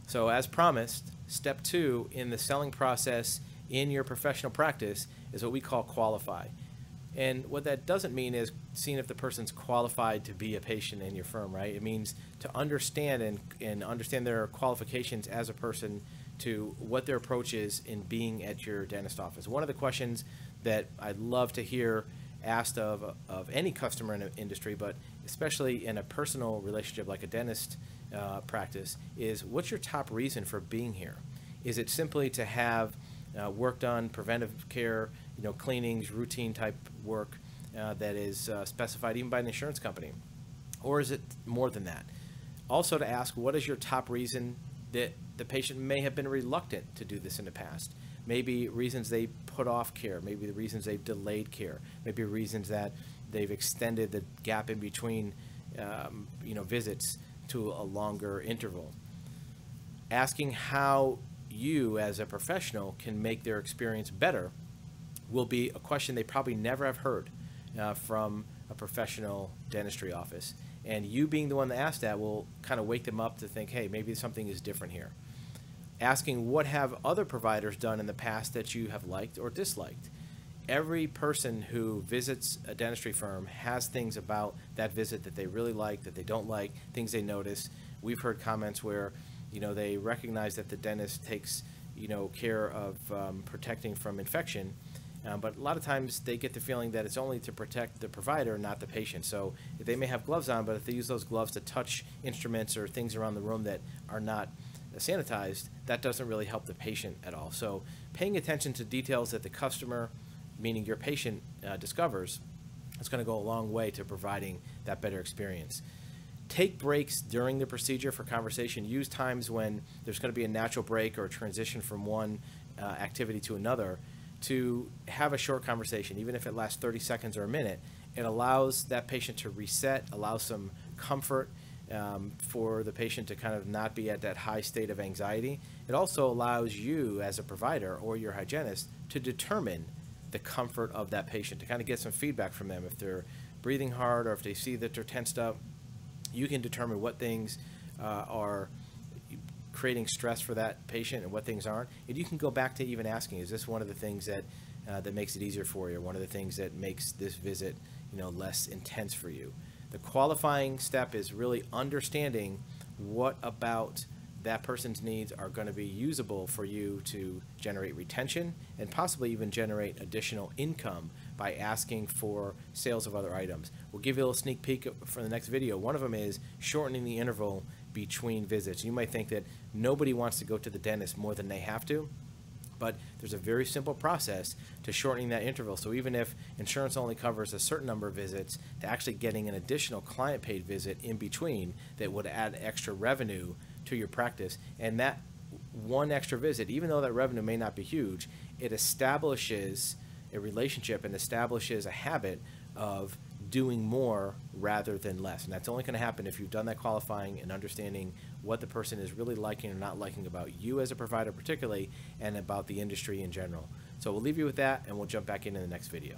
So as promised, step 2 in the selling process in your professional practice is what we call qualify. And what that doesn't mean is seeing if the person's qualified to be a patient in your firm, right? It means to understand and understand their qualifications as a person, to what their approach is in being at your dentist office. One of the questions that I'd love to hear asked of any customer in an industry, but especially in a personal relationship like a dentist practice, is what's your top reason for being here? Is it simply to have work done, preventive care, cleanings, routine type work that is specified even by an insurance company? Or is it more than that? Also to ask, what is your top reason that the patient may have been reluctant to do this in the past? Maybe reasons they put off care, maybe the reasons they've delayed care, maybe reasons that they've extended the gap in between visits to a longer interval. Asking how you as a professional can make their experience better will be a question they probably never have heard from a professional dentistry office. And you being the one that asked that will kind of wake them up to think, hey, maybe something is different here. Asking what have other providers done in the past that you have liked or disliked. Every person who visits a dentistry firm has things about that visit that they really like, that they don't like, things they notice. We've heard comments where they recognize that the dentist takes care of protecting from infection, but a lot of times they get the feeling that it's only to protect the provider, not the patient. So if they may have gloves on, but if they use those gloves to touch instruments or things around the room that are not sanitized, that doesn't really help the patient at all. So paying attention to details that the customer, meaning your patient, discovers, is going to go a long way to providing that better experience. Take breaks during the procedure for conversation. Use times when there's going to be a natural break or a transition from one activity to another to have a short conversation, even if it lasts 30 seconds or a minute. It allows that patient to reset, allows some comfort for the patient to kind of not be at that high state of anxiety. It also allows you as a provider or your hygienist to determine the comfort of that patient, to kind of get some feedback from them. If they're breathing hard or if they see that they're tensed up, you can determine what things are creating stress for that patient and what things aren't. And you can go back to even asking, is this one of the things that that makes it easier for you, or one of the things that makes this visit less intense for you? The qualifying step is really understanding what about that person's needs are going to be usable for you to generate retention and possibly even generate additional income by asking for sales of other items. We'll give you a little sneak peek for the next video. One of them is shortening the interval between visits. You might think that nobody wants to go to the dentist more than they have to, but there's a very simple process to shortening that interval. So even if insurance only covers a certain number of visits, to actually getting an additional client paid visit in between that would add extra revenue to your practice. And that one extra visit, even though that revenue may not be huge, it establishes a relationship and establishes a habit of doing more rather than less. And that's only going to happen if you've done that qualifying and understanding what the person is really liking or not liking about you as a provider particularly, and about the industry in general. So we'll leave you with that, and we'll jump back into the next video.